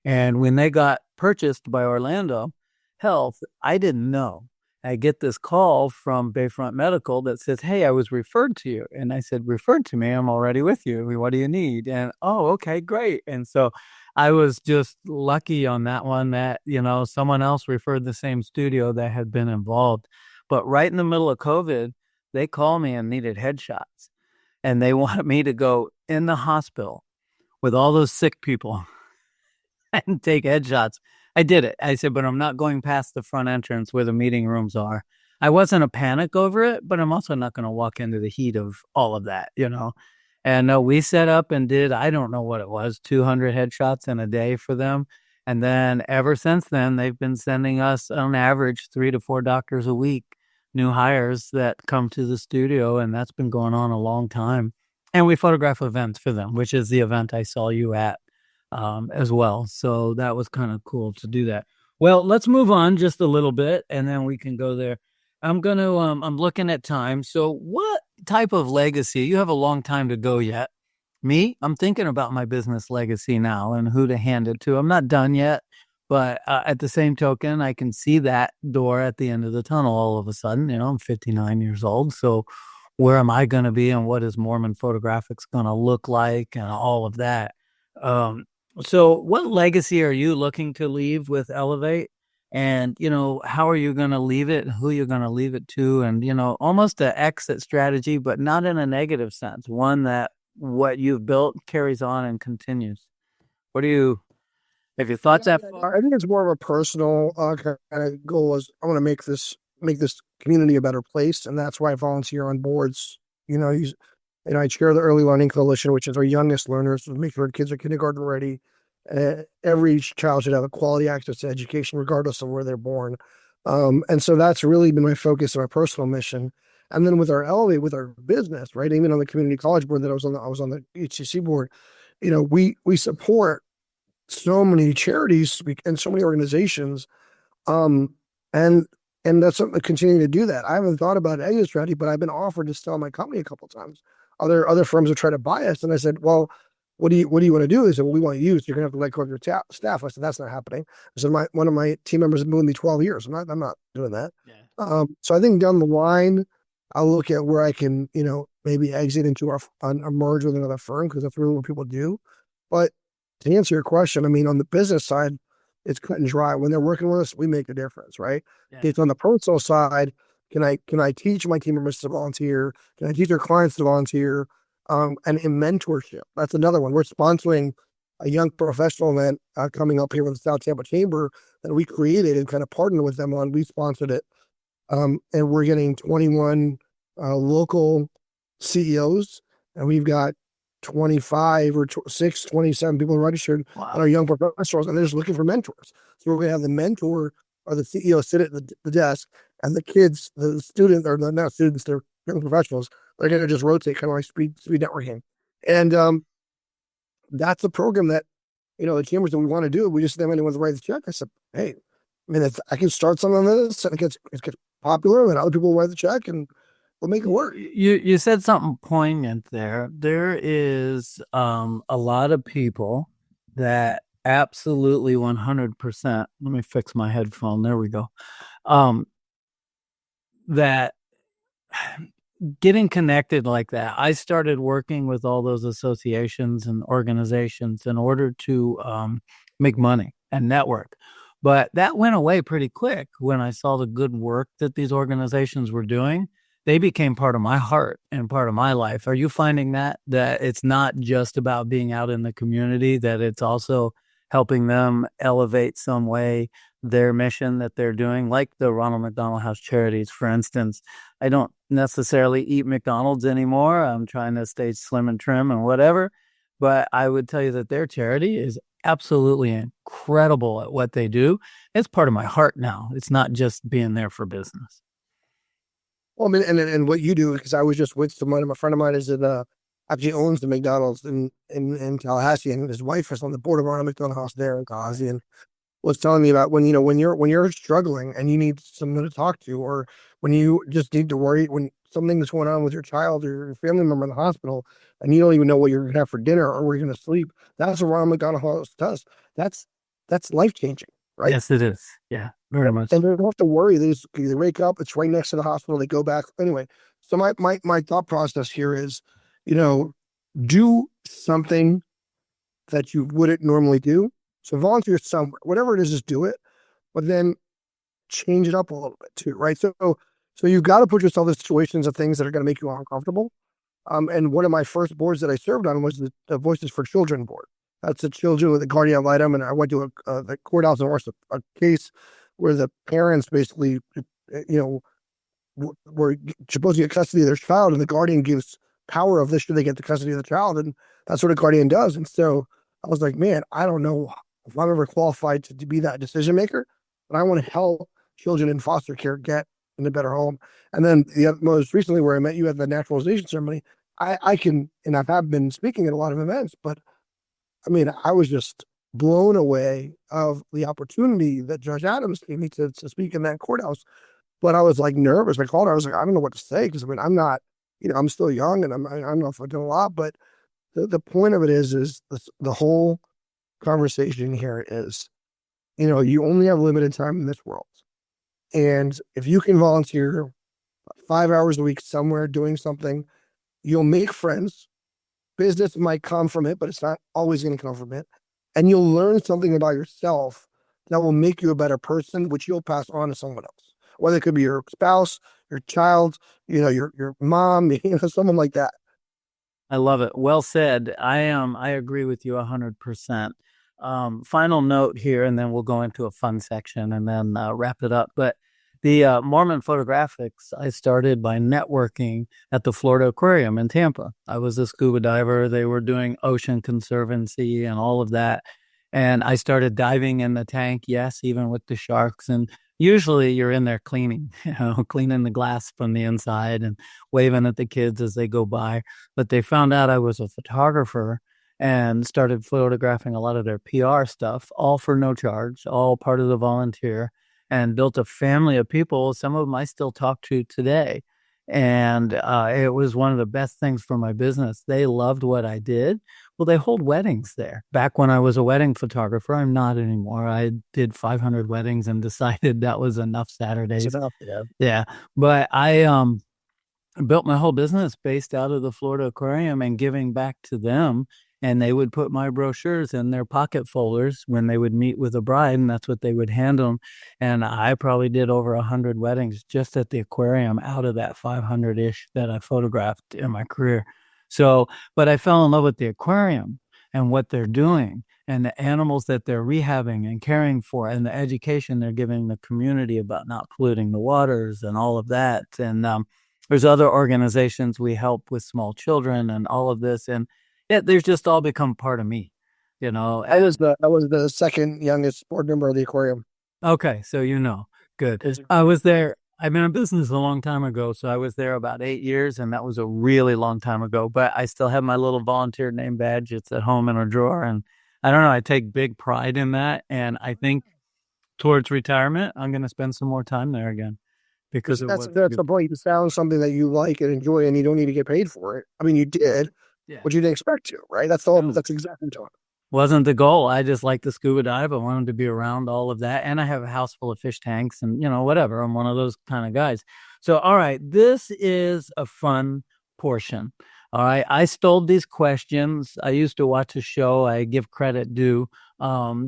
And when they got purchased by Orlando Health, I didn't know. I get this call from Bayfront Medical that says, hey, I was referred to you. And I said, referred to me? I'm already with you. What do you need? And, oh, okay, great. And so I was just lucky on that one that, someone else referred the same studio that had been involved. But right in the middle of COVID, they called me and needed headshots. And they wanted me to go in the hospital with all those sick people and take headshots. I did it. I said, but I'm not going past the front entrance where the meeting rooms are. I wasn't a panic over it, but I'm also not going to walk into the heat of all of that, And we set up and did, I don't know what it was, 200 headshots in a day for them. And then ever since then, they've been sending us on average 3 to 4 doctors a week, new hires that come to the studio. And that's been going on a long time. And we photograph events for them, which is the event I saw you at. As well. So that was kind of cool to do that. Well, let's move on just a little bit and then we can go there. I'm looking at time. So what type of legacy? You have a long time to go yet. Me, I'm thinking about my business legacy now and who to hand it to. I'm not done yet, but at the same token, I can see that door at the end of the tunnel all of a sudden. I'm 59 years old. So where am I going to be and what is Moorman Photographics going to look like and all of that? So what legacy are you looking to leave with Elevate? And, how are you going to leave it? Who you're going to leave it to? And, almost an exit strategy, but not in a negative sense. One that what you've built carries on and continues. Have you thought that far? I think it's more of a personal kind of goal. Is I want to make this community a better place. And that's why I volunteer on boards, and I chair the Early Learning Coalition, which is our youngest learners, to make sure kids are kindergarten ready. Every child should have a quality access to education, regardless of where they're born. And so that's really been my focus of my personal mission. And then with our Elevate, with our business, right? Even on the community college board that I was on the HCC board, we support so many charities and so many organizations. And that's something to continue to do that. I haven't thought about an exit strategy, but I've been offered to sell my company a couple of times. Other firms have tried to buy us, and I said, "Well, what do you want to do?" They said, "Well, we want you. So you're gonna have to let go of your staff." I said, "That's not happening." I said, "One of my team members has been with me 12 years. I'm not doing that." Yeah. So I think down the line, I'll look at where I can, maybe exit into a merge with another firm because that's really what people do. But to answer your question, I mean, on the business side, it's cut and dry. When they're working with us, we make a difference, right? Yeah. It's on the personal side. Can I teach my team members to volunteer? Can I teach their clients to volunteer? And in mentorship, that's another one. We're sponsoring a young professional event coming up here with the South Tampa Chamber that we created and kind of partnered with them on. We sponsored it. And we're getting 21 local CEOs, and we've got 25 or 27 people registered on our young professionals, and they're just looking for mentors. So we're going to have the mentor or the CEO sit at the desk, and the kids, the students, or not students, they're young professionals, they're going to just rotate, kind of like speed networking. And that's a program that, the chambers that we want to do. We just didn't have anyone to write the check. I said, hey, I mean, I can start something on this, and it gets popular, and other people will write the check, and we'll make it work. You said something poignant there. There is a lot of people that absolutely 100%. Let me fix my headphone. There we go. That getting connected like that, I started working with all those associations and organizations in order to make money and network. But that went away pretty quick when I saw the good work that these organizations were doing. They became part of my heart and part of my life. Are you finding that it's not just about being out in the community, that it's also helping them elevate some way their mission that they're doing, like the Ronald McDonald House Charities, for instance? I don't necessarily eat McDonald's anymore. I'm trying to stay slim and trim and whatever. But I would tell you that their charity is absolutely incredible at what they do. It's part of my heart now. It's not just being there for business. Well, I mean, and what you do, because I was just with someone, a friend of mine is in, actually owns the McDonald's in Tallahassee, and his wife is on the board of Ronald McDonald House there in Tallahassee, and was telling me about when you're struggling and you need someone to talk to, or when you just need to worry when something's going on with your child or your family member in the hospital and you don't even know what you're gonna have for dinner or where you're gonna sleep. That's what Ronald McDonald House does. That's life changing, right? Yes, it is. Yeah, very much. And they don't have to worry. They wake up, it's right next to the hospital. They go back anyway. So my thought process here is, do something that you wouldn't normally do. So volunteer somewhere, whatever it is, just do it, but then change it up a little bit too, right? So you've got to put yourself in situations of things that are going to make you uncomfortable. And one of my first boards that I served on was the Voices for Children board. That's the children with the guardian ad litem, and I went to the courthouse and watched a case where the parents basically, were supposed to get custody of their child, and the guardian gives power of this should they get the custody of the child, and that's what a guardian does. And so I was like, man, I don't know if I'm ever qualified to be that decision maker, but I want to help children in foster care get in a better home. And then most recently, where I met you at the naturalization ceremony, I can, and I have been speaking at a lot of events, but I mean, I was just blown away of the opportunity that Judge Adams gave me to speak in that courthouse. But I was like nervous. I called her. I was like, I don't know what to say, because I mean, I'm not, I'm still young, and I don't know if I've done a lot, but the point of it is the whole conversation here is, you only have limited time in this world. And if you can volunteer 5 hours a week somewhere doing something, you'll make friends. Business might come from it, but it's not always going to come from it. And you'll learn something about yourself that will make you a better person, which you'll pass on to someone else, whether it could be your spouse, your child, your mom, someone like that. I love it. Well said. I agree with you 100%. Final note here, and then we'll go into a fun section and then wrap it up. But the Moorman Photographics, I started by networking at the Florida Aquarium in Tampa. I was a scuba diver. They were doing ocean conservancy and all of that. And I started diving in the tank, yes, even with the sharks. And usually you're in there cleaning, cleaning the glass from the inside and waving at the kids as they go by. But they found out I was a photographer and started photographing a lot of their PR stuff, all for no charge, all part of the volunteer, and built a family of people. Some of them I still talk to today. And it was one of the best things for my business. They loved what I did. Well, they hold weddings there. Back when I was a wedding photographer, I'm not anymore. I did 500 weddings and decided that was enough Saturdays. It's enough, yeah. But I built my whole business based out of the Florida Aquarium and giving back to them. And they would put my brochures in their pocket folders when they would meet with a bride, and that's what they would hand them. And I probably did over 100 weddings just at the aquarium out of that 500-ish that I photographed in my career. So, but I fell in love with the aquarium and what they're doing and the animals that they're rehabbing and caring for and the education they're giving the community about not polluting the waters and all of that. And there's other organizations we help with small children and all of this. And yeah, they've just all become part of me, I was the second youngest board member of the aquarium. Okay, so good. I was there. I've been in business a long time ago, so I was there about 8 years, and that was a really long time ago. But I still have my little volunteer name badge. It's at home in a drawer, and I don't know. I take big pride in that, and I think towards retirement, I'm going to spend some more time there again. Because that's the point. You found something that you like and enjoy, and you don't need to get paid for it. I mean, you did. Yeah. But you didn't expect to, right? That's all. That's exactly what I'm talking. Wasn't the goal. I just like the scuba dive. I wanted to be around all of that. And I have a house full of fish tanks and, whatever. I'm one of those kind of guys. So, all right, this is a fun portion. All right. I stole these questions. I used to watch a show. I give credit due.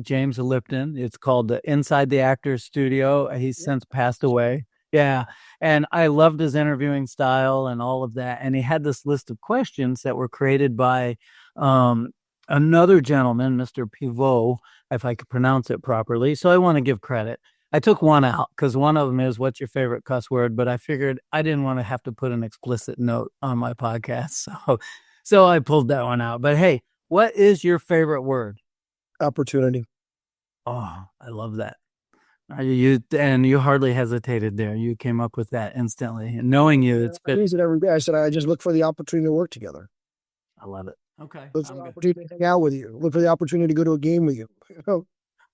James Lipton. It's called the Inside the Actors Studio. He's since passed away. Yeah. And I loved his interviewing style and all of that. And he had this list of questions that were created by another gentleman, Mr. Pivot, if I could pronounce it properly. So I want to give credit. I took one out because one of them is, what's your favorite cuss word? But I figured I didn't want to have to put an explicit note on my podcast. So I pulled that one out. But hey, what is your favorite word? Opportunity. Oh, I love that. You hardly hesitated there. You came up with that instantly. And knowing you, it's I use it every day. I said, I just look for the opportunity to work together. I love it. Okay. Look for the opportunity to hang out with you. Look for the opportunity to go to a game with you.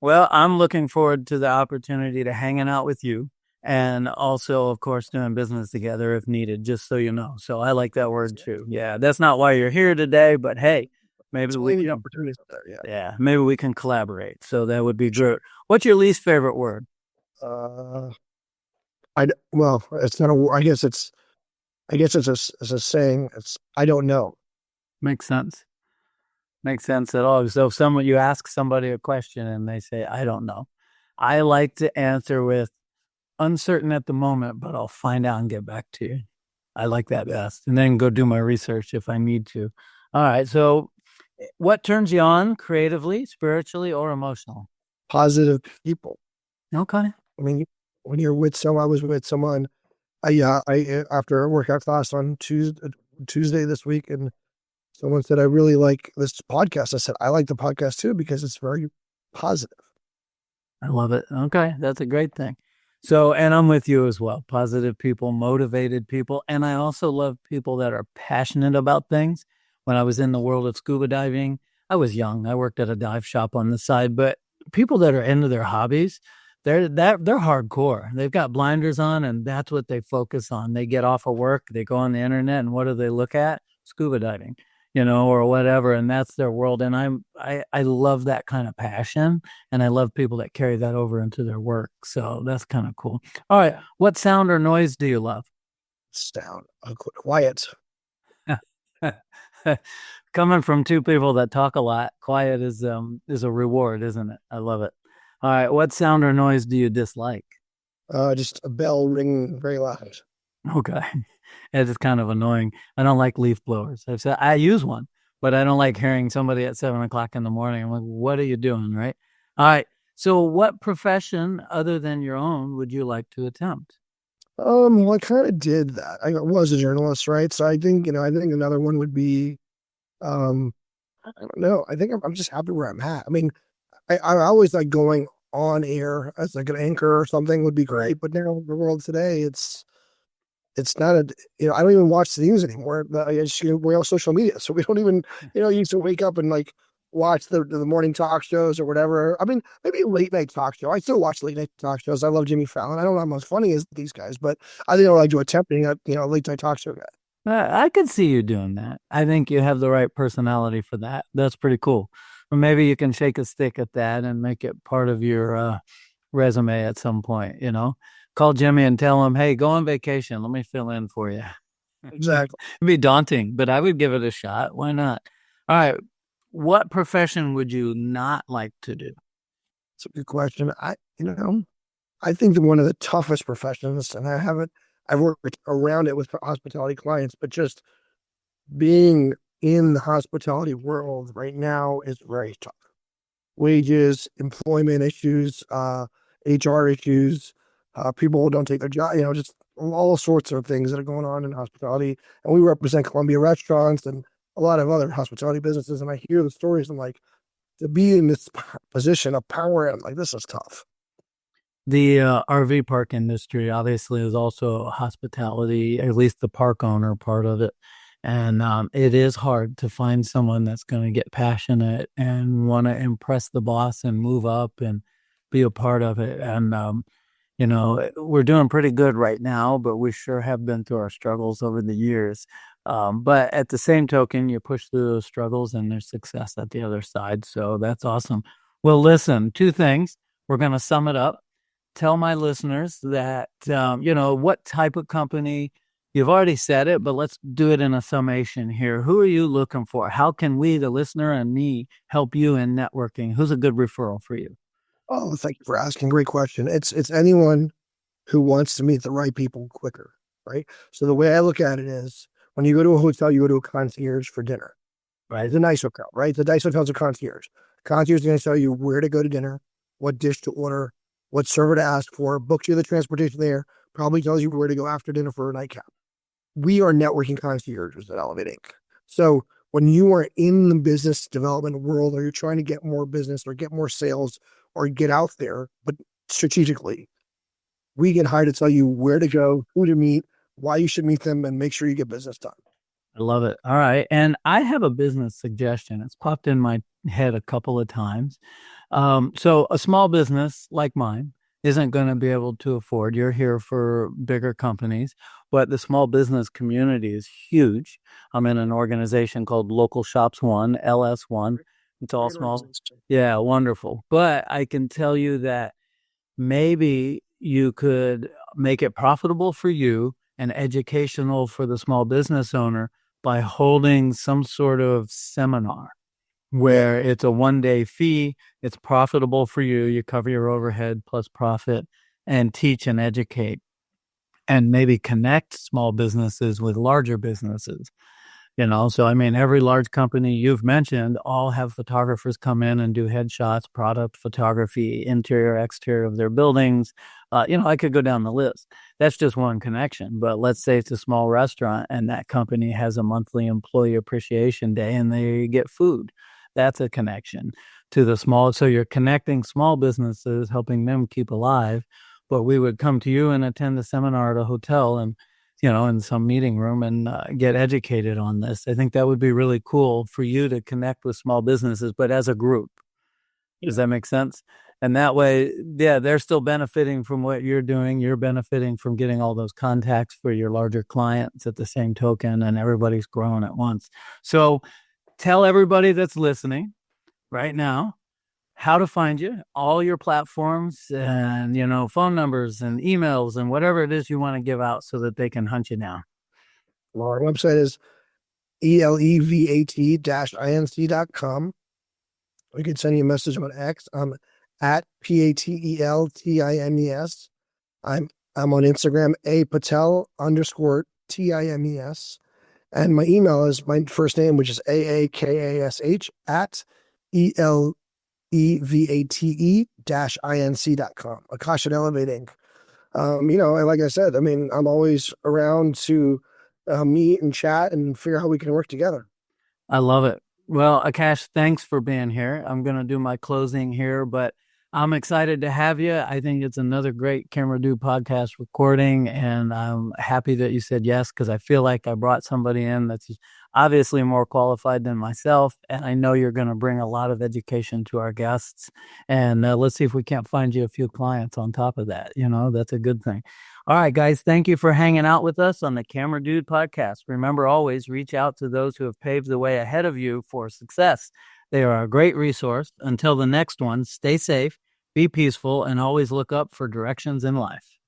Well, I'm looking forward to the opportunity to hanging out with you and also, of course, doing business together if needed, just so you know. So I like that word too. Yeah, that's not why you're here today, but hey, maybe we opportunities up there. Yeah, maybe we can collaborate. So that would be great. What's your least favorite word? It's not a. I guess it's a saying. I don't know. Makes sense. Makes sense at all. So if you ask somebody a question and they say, I don't know, I like to answer with uncertain at the moment, but I'll find out and get back to you. I like that best. And then go do my research if I need to. All right. So what turns you on creatively, spiritually, or emotionally? Positive people. Okay. I mean, when you're with someone, I was with someone, I after a workout class on Tuesday this week, and someone said, I really like this podcast. I said, I like the podcast too, because it's very positive. I love it. Okay. That's a great thing. So, and I'm with you as well. Positive people, motivated people. And I also love people that are passionate about things. When I was in the world of scuba diving, I was young. I worked at a dive shop on the side, but people that are into their hobbies, they're hardcore. They've got blinders on and that's what they focus on. They get off of work, they go on the internet, and what do they look at? Scuba diving, or whatever. And that's their world. And I love that kind of passion. And I love people that carry that over into their work. So that's kind of cool. All right. What sound or noise do you love? Sound. Quiet. Coming from two people that talk a lot, quiet is a reward, isn't it? I love it. All right. What sound or noise do you dislike? Just a bell ringing very loud. Okay. It's kind of annoying. I don't like leaf blowers. I've said I use one, but I don't like hearing somebody at 7:00 in the morning. I'm like, what are you doing? Right. All right. So what profession other than your own would you like to attempt? Well, I kind of did that. I was a journalist, right? So I think another one would be, I don't know. I think I'm just happy where I'm at. I mean, I always like going on air as like an anchor or something would be great. But now the world today, it's not I don't even watch the news anymore. We're on social media. So we don't even, used to wake up and like watch the morning talk shows or whatever. I mean, maybe a late night talk show. I still watch late night talk shows. I love Jimmy Fallon. I don't know I'm as funny as these guys, but I think I like to attempting a late night talk show guy. I could see you doing that. I think you have the right personality for that. That's pretty cool. Or maybe you can shake a stick at that and make it part of your resume at some point, Call Jimmy and tell him, hey, go on vacation. Let me fill in for you. Exactly. It'd be daunting, but I would give it a shot. Why not? All right. What profession would you not like to do? It's a good question. I think that one of the toughest professions, and I've worked around it with hospitality clients, but just being in the hospitality world right now is very tough. Wages, employment issues, HR issues, people who don't take their job, just all sorts of things that are going on in hospitality. And we represent Columbia restaurants and a lot of other hospitality businesses. And I hear the stories. I'm like, to be in this position of power, I'm like, this is tough. The RV park industry obviously is also hospitality, at least the park owner part of it. And it is hard to find someone that's going to get passionate and want to impress the boss and move up and be a part of it. And, we're doing pretty good right now, but we sure have been through our struggles over the years. But at the same token, you push through those struggles and there's success at the other side. So that's awesome. Well, listen, two things. We're going to sum it up. Tell my listeners that, what type of company. You've already said it, but let's do it in a summation here. Who are you looking for? How can we, the listener and me, help you in networking? Who's a good referral for you? Oh, thank you for asking. Great question. It's anyone who wants to meet the right people quicker, right? So the way I look at it is when you go to a hotel, you go to a concierge for dinner, right? It's a nice hotel, right? The nice hotel's a concierge. Concierge is going to tell you where to go to dinner, what dish to order, what server to ask for, books you the transportation there, probably tells you where to go after dinner for a nightcap. We are networking concierges at Elevate Inc. So when you are in the business development world, or you're trying to get more business or get more sales or get out there, but strategically, we get hired to tell you where to go, who to meet, why you should meet them, and make sure you get business done. I love it. All right. And I have a business suggestion. It's popped in my head a couple of times. So a small business like mine isn't going to be able to afford. You're here for bigger companies, but the small business community is huge. I'm in an organization called Local Shops One, LS1. It's all small. Yeah, wonderful. But I can tell you that maybe you could make it profitable for you and educational for the small business owner by holding some sort of seminar where it's a one-day fee, it's profitable for you, you cover your overhead plus profit, and teach and educate, and maybe connect small businesses with larger businesses. So I mean, every large company you've mentioned all have photographers come in and do headshots, product photography, interior, exterior of their buildings. I could go down the list. That's just one connection. But let's say it's a small restaurant and that company has a monthly employee appreciation day and they get food. That's a connection to the small. So you're connecting small businesses, helping them keep alive. But we would come to you and attend the seminar at a hotel and in some meeting room and get educated on this. I think that would be really cool for you to connect with small businesses, but as a group. Does that make sense? And that way, they're still benefiting from what you're doing. You're benefiting from getting all those contacts for your larger clients at the same token, and everybody's growing at once. So tell everybody that's listening right now how to find you, all your platforms and, phone numbers and emails and whatever it is you want to give out so that they can hunt you down. Well, our website is elevat-inc.com. We can send you a message on X. I'm at PATELTIMES. I'm on Instagram, apatel_TIMES. And my email is my first name, which is AAKASH at ELEVATE-INC.com. Akash at Elevate Inc. Like I said, I'm always around to meet and chat and figure out how we can work together. I love it. Well, Akash, thanks for being here. I'm going to do my closing here, but I'm excited to have you. I think it's another great Camera Dude podcast recording, and I'm happy that you said yes, because I feel like I brought somebody in that's obviously more qualified than myself, and I know you're going to bring a lot of education to our guests, and let's see if we can't find you a few clients on top of that. That's a good thing. All right, guys, thank you for hanging out with us on the Camera Dude podcast. Remember, always reach out to those who have paved the way ahead of you for success. They are a great resource. Until the next one, stay safe, be peaceful, and always look up for directions in life.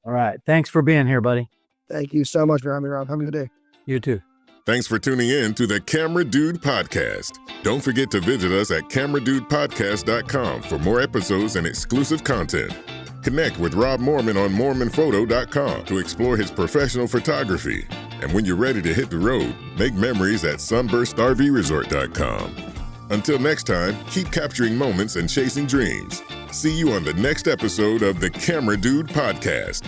All right. Thanks for being here, buddy. Thank you so much for having me, Rob. Have a good day. You too. Thanks for tuning in to the Camera Dude Podcast. Don't forget to visit us at cameradudepodcast.com for more episodes and exclusive content. Connect with Rob Moorman on moormanphoto.com to explore his professional photography. And when you're ready to hit the road, make memories at sunburstrvresort.com. Until next time, keep capturing moments and chasing dreams. See you on the next episode of the Camera Dude Podcast.